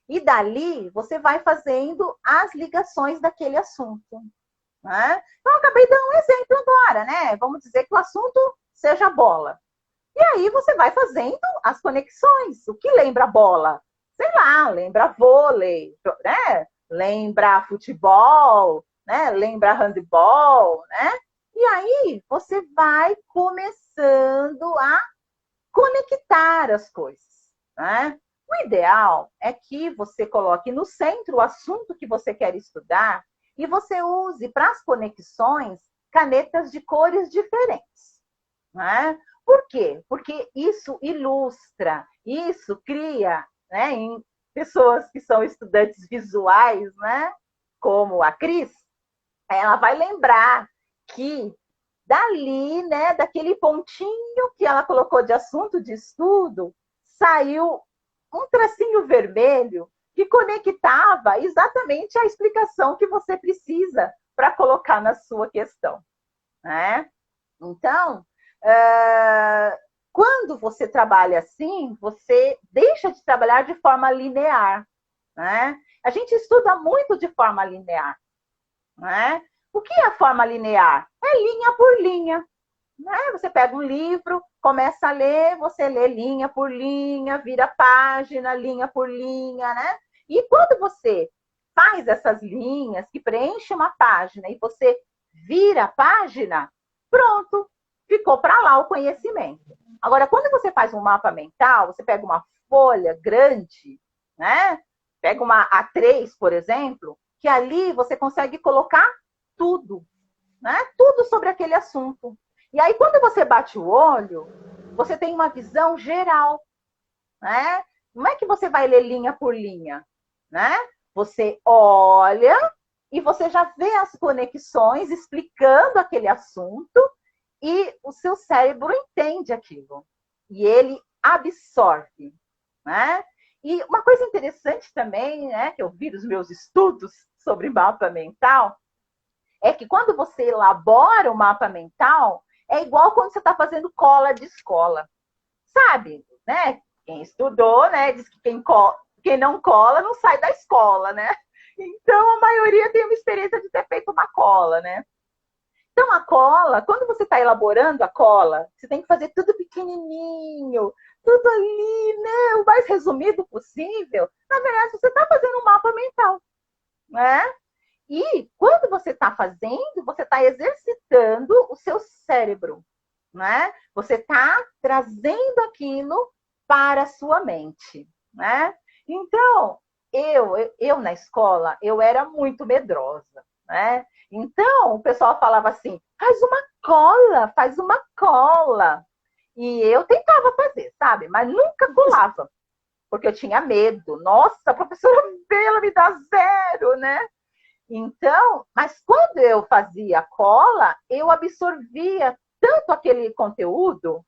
e dali você vai fazendo as ligações daquele assunto, né? Então, eu acabei dando um exemplo agora, né? Vamos dizer que o assunto seja bola. E aí você vai fazendo as conexões. O que lembra bola? Sei lá, lembra vôlei, né? Lembra futebol, né? Lembra handebol, né? E aí você vai começando a conectar as coisas, né? O ideal é que você coloque no centro o assunto que você quer estudar e você use para as conexões canetas de cores diferentes, né? Por quê? Porque isso ilustra, isso cria, né, em pessoas que são estudantes visuais, né, como a Cris, ela vai lembrar que dali, né, daquele pontinho que ela colocou de assunto de estudo, saiu um tracinho vermelho que conectava exatamente a explicação que você precisa para colocar na sua questão, né? Então, quando você trabalha assim, você deixa de trabalhar de forma linear, né? A gente estuda muito de forma linear, né? O que é a forma linear? É linha por linha, né? Você pega um livro, começa a ler, você lê linha por linha, vira página, linha por linha, né? E quando você faz essas linhas que preenche uma página e você vira a página, pronto, ficou para lá o conhecimento. Agora, quando você faz um mapa mental, você pega uma folha grande, né? Pega uma A3, por exemplo, que ali você consegue colocar tudo, né? Tudo sobre aquele assunto. E aí, quando você bate o olho, você tem uma visão geral, né? Não é que você vai ler linha por linha, né? Você olha e você já vê as conexões explicando aquele assunto e o seu cérebro entende aquilo. E ele absorve, né? E uma coisa interessante também, né, que eu vi nos meus estudos sobre mapa mental, é que quando você elabora o mapa mental, é igual quando você está fazendo cola de escola. Sabe, né? Quem estudou, né, diz que quem não cola não sai da escola, né? Então, a maioria tem uma experiência de ter feito uma cola, né? Então, a cola, quando você está elaborando a cola, você tem que fazer tudo pequenininho, tudo ali, né? O mais resumido possível. Na verdade, você está fazendo um mapa mental, né? E quando você está fazendo, você está exercitando o seu cérebro, né? Você está trazendo aquilo para a sua mente, né? Então, eu na escola, eu era muito medrosa, né? Então, o pessoal falava assim, faz uma cola. E eu tentava fazer, sabe? Mas nunca colava, porque eu tinha medo. Nossa, a professora veio, ela me dá zero, né? Então, mas quando eu fazia cola, eu absorvia tanto aquele conteúdo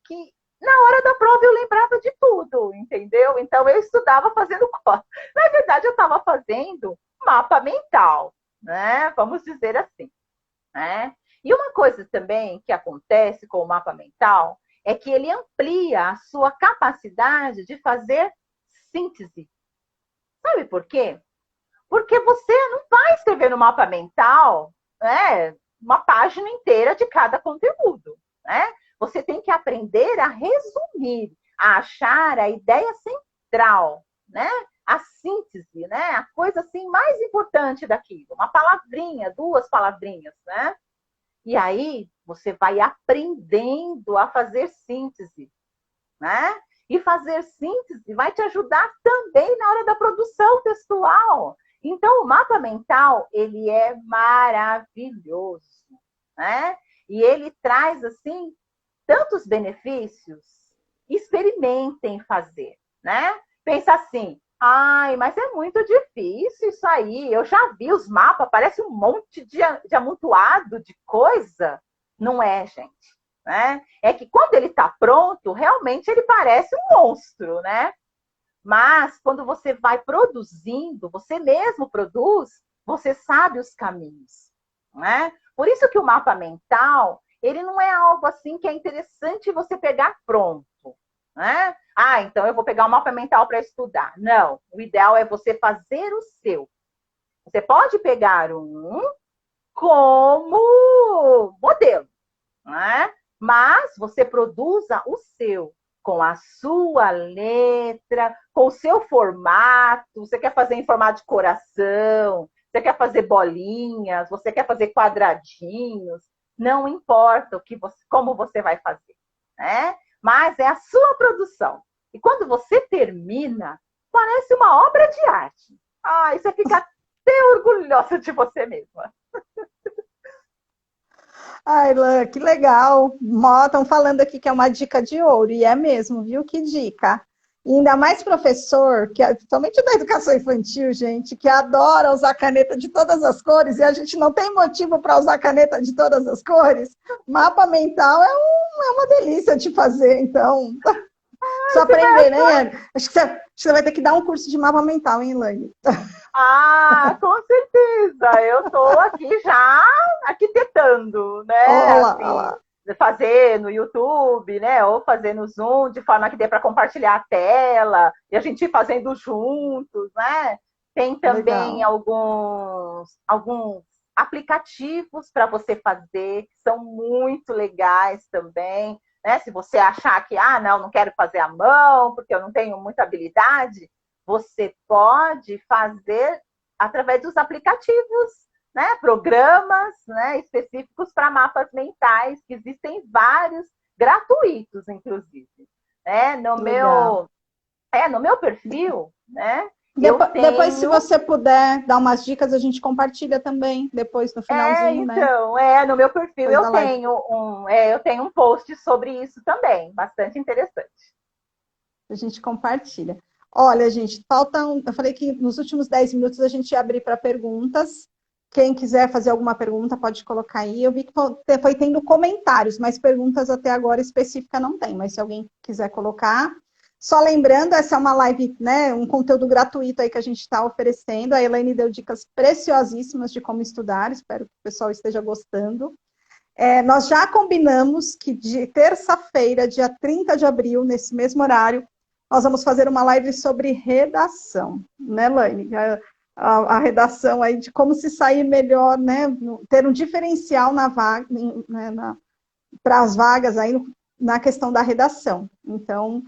que na hora da prova eu lembrava de tudo, entendeu? Então eu estudava fazendo cola. Na verdade, eu estava fazendo mapa mental, né? Vamos dizer assim, né? E uma coisa também que acontece com o mapa mental é que ele amplia a sua capacidade de fazer síntese. Sabe por quê? Porque você não vai escrever no mapa mental, né, uma página inteira de cada conteúdo, né? Você tem que aprender a resumir, a achar a ideia central, né? A síntese, né? A coisa assim mais importante daquilo, uma palavrinha, duas palavrinhas, né? E aí você vai aprendendo a fazer síntese, né? E fazer síntese vai te ajudar também na hora da produção textual. Então, o mapa mental, ele é maravilhoso, né? E ele traz, assim, tantos benefícios. Experimentem fazer, né? Pensa assim, ai, mas é muito difícil isso aí. Eu já vi os mapas, parece um monte de amontoado de coisa. Não é, gente. Né? É que quando ele está pronto, realmente ele parece um monstro, né? Mas quando você vai produzindo, você mesmo produz, você sabe os caminhos, né? Por isso que o mapa mental, ele não é algo assim que é interessante você pegar pronto, né? Ah, então eu vou pegar o mapa mental para estudar. Não, o ideal é você fazer o seu. Você pode pegar um como modelo, né? Mas você produza o seu, com a sua letra, com o seu formato. Você quer fazer em formato de coração, você quer fazer bolinhas, você quer fazer quadradinhos, não importa o que você, como você vai fazer, né? Mas é a sua produção. E quando você termina, parece uma obra de arte. Ai, você fica até orgulhosa de você mesma. Ai, Lã, que legal. Estão falando aqui que é uma dica de ouro, e é mesmo, viu? Que dica. E ainda mais professor, que é somente da educação infantil, gente, que adora usar caneta de todas as cores, e a gente não tem motivo para usar caneta de todas as cores. Mapa mental é uma delícia de fazer, então. Só aprender, né? Acho que você vai ter que dar um curso de mapa mental, hein, Elaine? Ah, com certeza. Eu estou aqui já arquitetando, né? Olá, Assim, olá. fazer no YouTube, né? Ou fazer no Zoom, de forma que dê para compartilhar a tela e a gente ir fazendo juntos, né? Tem também Legal. alguns aplicativos para você fazer, que são muito legais também, né? Se você achar que, não quero fazer à mão, porque eu não tenho muita habilidade, você pode fazer através dos aplicativos, né? Programas, né? Específicos para mapas mentais, que existem vários, gratuitos, inclusive. Né? Legal. No meu perfil, né? Eu Depois, se tenho. você puder dar umas dicas, a gente compartilha também, depois no finalzinho, né? No meu perfil Depois da live. eu tenho um post sobre isso também, bastante interessante. A gente compartilha. Olha, gente, faltam. Eu falei que nos últimos 10 minutos a gente ia abrir para perguntas. Quem quiser fazer alguma pergunta, pode colocar aí. Eu vi que foi tendo comentários, mas perguntas até agora específica não tem. Mas se alguém quiser colocar. Só lembrando, essa é uma live, né? Um conteúdo gratuito aí que a gente está oferecendo. A Elaine deu dicas preciosíssimas de como estudar. Espero que o pessoal esteja gostando. Nós já combinamos que de terça-feira, dia 30 de abril, nesse mesmo horário, nós vamos fazer uma live sobre redação, né, Laine? A redação aí de como se sair melhor, né? Ter um diferencial na vaga, né, para as vagas aí na questão da redação. Então,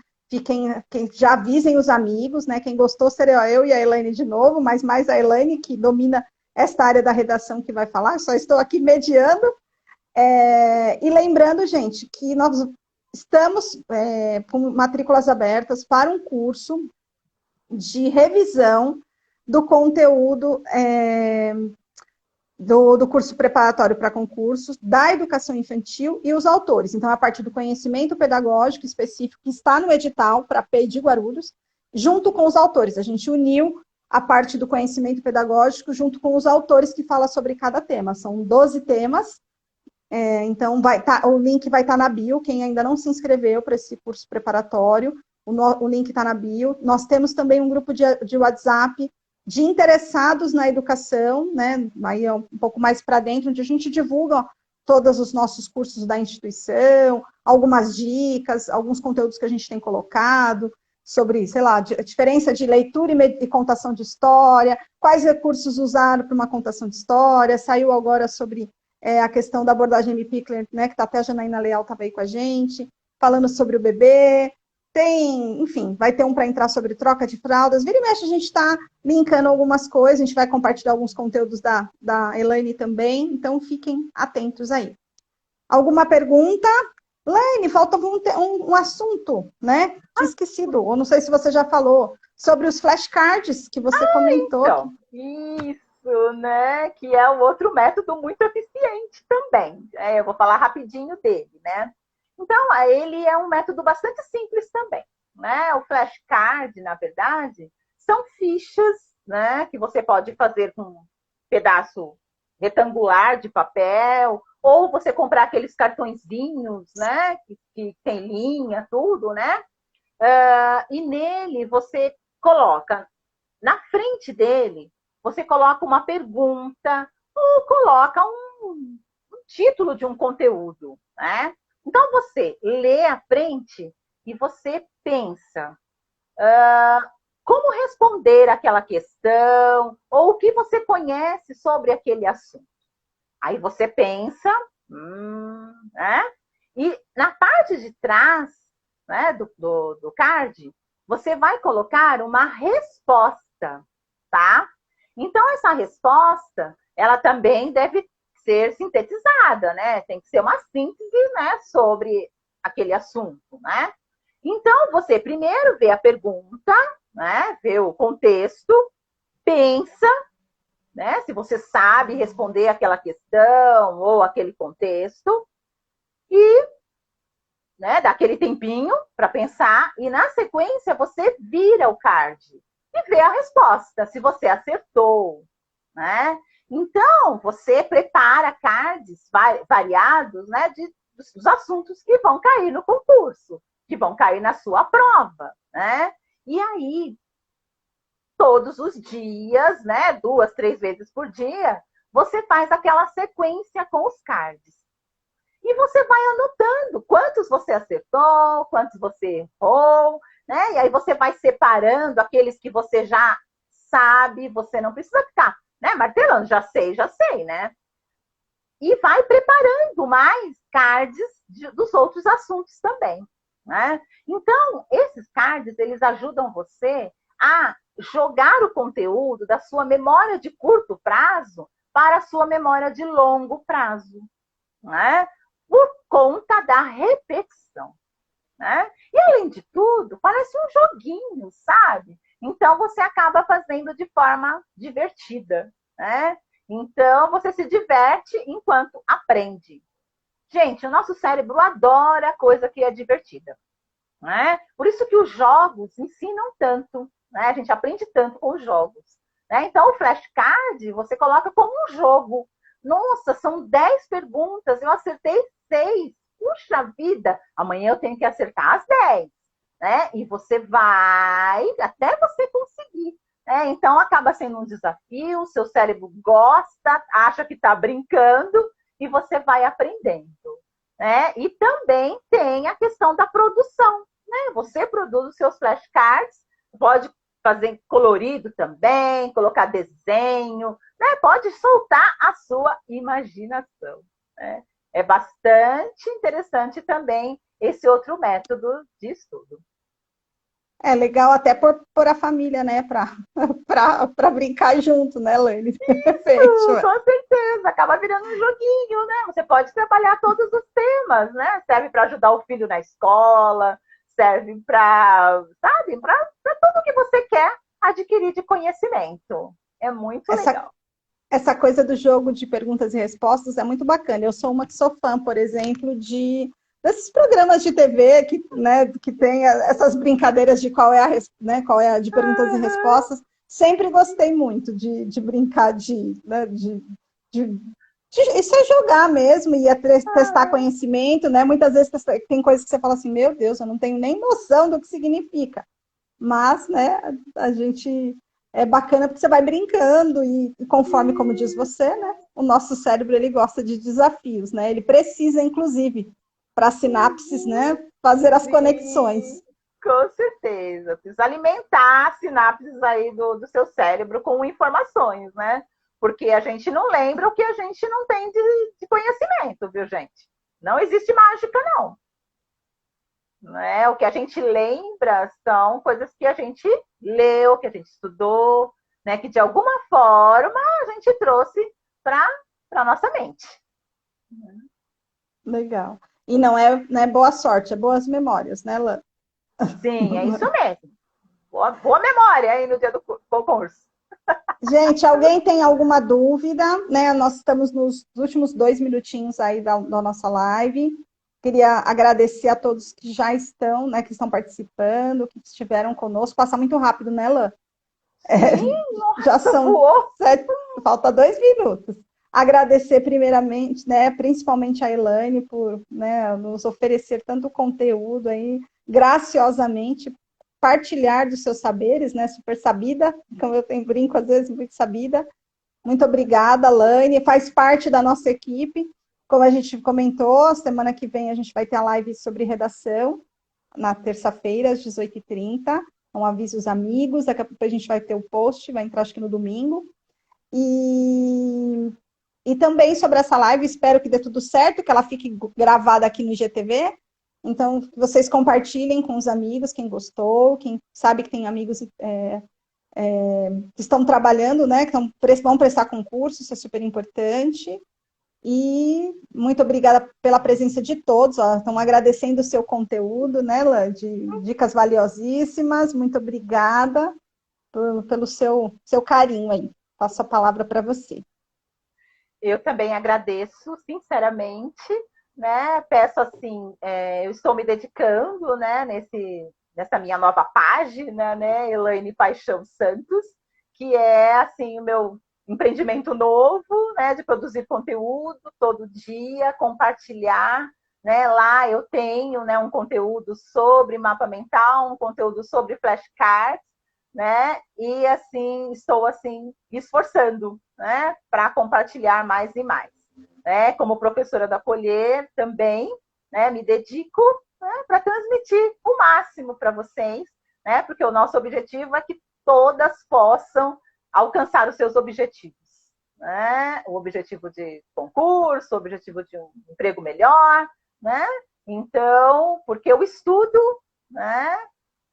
já avisem os amigos, né? Quem gostou seria eu e a Elaine de novo, mas mais a Elaine, que domina esta área da redação, que vai falar. Só estou aqui mediando. E lembrando, gente, que nós estamos com matrículas abertas para um curso de revisão do conteúdo do curso preparatório para concursos, da educação infantil e os autores. Então, a partir do conhecimento pedagógico específico que está no edital para a PEI de Guarulhos, junto com os autores. A gente uniu a parte do conhecimento pedagógico junto com os autores que falam sobre cada tema. São 12 temas. Então, o link vai estar na bio. Quem ainda não se inscreveu para esse curso preparatório, o link está na bio. Nós temos também um grupo de WhatsApp de interessados na educação, né? Aí é um pouco mais para dentro, onde a gente divulga todos os nossos cursos da instituição, algumas dicas, alguns conteúdos que a gente tem colocado sobre, sei lá, a diferença de leitura e contação de história, quais recursos usar para uma contação de história. Saiu agora sobre a questão da abordagem M. Pickler, né, que até a Janaína Leal estava aí com a gente, falando sobre o bebê. Tem, enfim, vai ter um para entrar sobre troca de fraldas. Vira e mexe, a gente está linkando algumas coisas, a gente vai compartilhar alguns conteúdos da Elaine também, então fiquem atentos aí. Alguma pergunta? Elaine, falta um assunto, né? Tinha esquecido, ou não sei se você já falou, sobre os flashcards que você comentou. Então, isso, né? Que é um outro método muito eficiente também. Eu vou falar rapidinho dele, né? Então, ele é um método bastante simples também, né? O flashcard, na verdade, são fichas, né, que você pode fazer com um pedaço retangular de papel, ou você comprar aqueles cartõezinhos, né, que tem linha, tudo, né? E nele você coloca, na frente dele, você coloca uma pergunta ou coloca um título de um conteúdo, né? Então, você lê à frente e você pensa como responder aquela questão ou o que você conhece sobre aquele assunto. Aí você pensa, né? E na parte de trás, né, do card, você vai colocar uma resposta, tá? Então, essa resposta, ela também deve ser sintetizada, né? Tem que ser uma síntese, né, sobre aquele assunto, né? Então, você primeiro vê a pergunta, né, vê o contexto, pensa, né, se você sabe responder aquela questão ou aquele contexto, e, né, dá aquele tempinho para pensar, e na sequência você vira o card e vê a resposta, se você acertou, né? Então, você prepara cards variados, né, dos assuntos que vão cair no concurso, que vão cair na sua prova, né? E aí, todos os dias, né, 2, 3 vezes por dia, você faz aquela sequência com os cards. E você vai anotando quantos você acertou, quantos você errou, né? E aí você vai separando aqueles que você já sabe, você não precisa ficar, né, martelando, já sei, né? E vai preparando mais cards dos outros assuntos também, né? Então, esses cards, eles ajudam você a jogar o conteúdo da sua memória de curto prazo para a sua memória de longo prazo, né? Por conta da repetição, né? E, além de tudo, parece um joguinho, sabe? Então, você acaba fazendo de forma divertida, né? Então, você se diverte enquanto aprende. Gente, o nosso cérebro adora coisa que é divertida, né? Por isso que os jogos ensinam tanto, né? A gente aprende tanto com os jogos, né? Então, o flashcard, você coloca como um jogo. Nossa, são 10 perguntas, eu acertei 6. Puxa vida, amanhã eu tenho que acertar as 10, né? E você vai até você conseguir. Então, acaba sendo um desafio, seu cérebro gosta, acha que está brincando e você vai aprendendo, né? E também tem a questão da produção, né? Você produz os seus flashcards, pode fazer colorido também, colocar desenho, né? Pode soltar a sua imaginação, né? É bastante interessante também esse outro método de estudo. É legal até por a família, né, para brincar junto, né, Lane? Perfeito. Com certeza, acaba virando um joguinho, né? Você pode trabalhar todos os temas, né? Serve para ajudar o filho na escola, serve para, sabe, para tudo que você quer adquirir de conhecimento. É muito Essa, legal. essa coisa do jogo de perguntas e respostas é muito bacana. Eu sou uma que sou fã, por exemplo, desses programas de TV que, né, que tem essas brincadeiras de qual é a de perguntas e Uhum. respostas. Sempre gostei muito de brincar né, de isso é jogar mesmo, e é testar Ah, conhecimento, né? Muitas vezes tem coisas que você fala assim, meu Deus, eu não tenho nem noção do que significa. Mas, né, a gente é bacana porque você vai brincando e conforme, como diz você, né, o nosso cérebro ele gosta de desafios, né? Ele precisa, inclusive, para sinapses, né, fazer as sim, conexões. com certeza. Precisa alimentar as sinapses aí do seu cérebro com informações, né? Porque a gente não lembra o que a gente não tem de conhecimento, viu, gente? Não existe mágica, não. Né? O que a gente lembra são coisas que a gente leu, que a gente estudou, né? Que de alguma forma a gente trouxe para a nossa mente. Legal. E não é boa sorte, é boas memórias, né, Lan? Sim, é isso mesmo. Boa memória aí no dia do concurso. Gente, alguém tem alguma dúvida, né? Nós estamos nos últimos 2 minutinhos aí da nossa live. Queria agradecer a todos que já estão, né, que estão participando, que estiveram conosco. Passa muito rápido, né, Lã? Sim, Já nossa, são voou. 7, falta 2 minutos. Agradecer primeiramente, né, principalmente a Elaine por, né, nos oferecer tanto conteúdo aí, graciosamente, partilhar dos seus saberes, né, super sabida, como eu tenho brinco às vezes, muito sabida. Muito obrigada, Laine, faz parte da nossa equipe. Como a gente comentou, semana que vem a gente vai ter a live sobre redação, na terça-feira, às 18h30. Então, avise os amigos, daqui a pouco a gente vai ter o post, vai entrar acho que no domingo. E, e também sobre essa live, espero que dê tudo certo, que ela fique gravada aqui no IGTV. Então, que vocês compartilhem com os amigos, quem gostou, quem sabe que tem amigos que estão trabalhando, né, que vão prestar concurso, isso é super importante. E muito obrigada pela presença de todos, ó, estão agradecendo o seu conteúdo, né, Lã, de dicas valiosíssimas, muito obrigada pelo seu carinho aí. Passo a palavra para você. Eu também agradeço, sinceramente, né? Peço assim, eu estou me dedicando, né, nessa minha nova página, né, Elaine Paixão Santos, que é assim o meu empreendimento novo, né, de produzir conteúdo todo dia, compartilhar, né? Lá eu tenho, né, um conteúdo sobre mapa mental, um conteúdo sobre flashcards, né? E assim estou assim esforçando, né, para compartilhar mais e mais, né? Como professora da Colher também, né, me dedico, né, para transmitir o máximo para vocês, né? Porque o nosso objetivo é que todas possam alcançar os seus objetivos, né? O objetivo de concurso, o objetivo de um emprego melhor, né? Então, porque o estudo, né,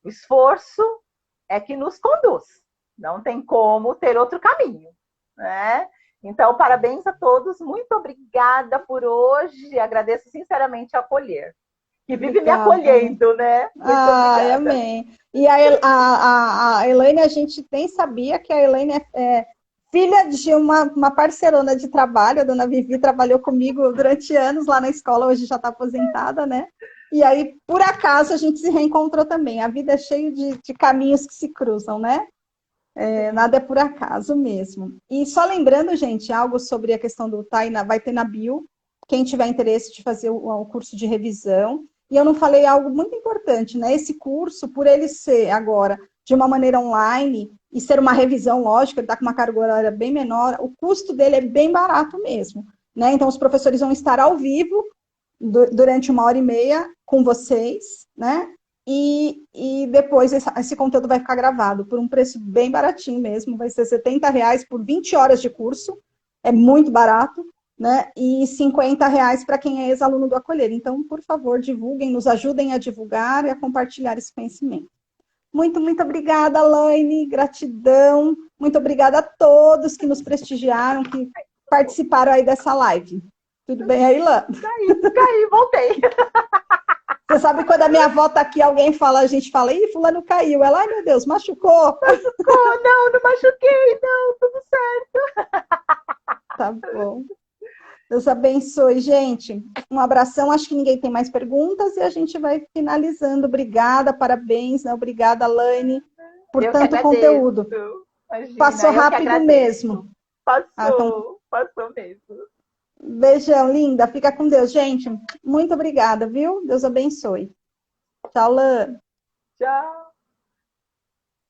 o esforço é que nos conduz. Não tem como ter outro caminho, né? Então, parabéns a todos. Muito obrigada por hoje. Agradeço sinceramente a acolher, que vive me Obrigada. acolhendo, né? Muito Ai, obrigada. amém. E a Elaine, a gente nem sabia que a Elaine é filha de uma parcerona de trabalho, a dona Vivi trabalhou comigo durante anos lá na escola, hoje já está aposentada, né? E aí, por acaso, a gente se reencontrou também. A vida é cheia de caminhos que se cruzam, né? Nada é por acaso mesmo. E só lembrando, gente, algo sobre a questão do Taina, vai ter na bio, quem tiver interesse de fazer o curso de revisão. E eu não falei algo muito importante, né? Esse curso, por ele ser agora de uma maneira online e ser uma revisão, lógico, ele está com uma carga horária bem menor, o custo dele é bem barato mesmo, né? Então, os professores vão estar ao vivo durante 1h30 com vocês, né? E depois esse conteúdo vai ficar gravado por um preço bem baratinho mesmo, vai ser R$ 70 por 20 horas de curso, é muito barato, né? E R$ 50 para quem é ex-aluno do Acolher. Então, por favor, divulguem, nos ajudem a divulgar e a compartilhar esse conhecimento. Muito, muito obrigada, Laine. Gratidão. Muito obrigada a todos que nos prestigiaram, que participaram aí dessa live. Tudo bem aí, Lã? Caí, voltei. Você sabe quando a minha avó tá aqui, alguém fala, a gente fala, ih, fulano caiu. Ela, ai meu Deus, machucou. Machucou, não machuquei, não, tudo certo. Tá bom. Deus abençoe, gente. Um abração. Acho que ninguém tem mais perguntas e a gente vai finalizando. Obrigada, parabéns, né? Obrigada, Laine, por tanto conteúdo. Imagina, Passou rápido mesmo. Passou, passou mesmo. Beijão, linda. Fica com Deus, gente. Muito obrigada, viu? Deus abençoe. Tchau, Lã. Tchau.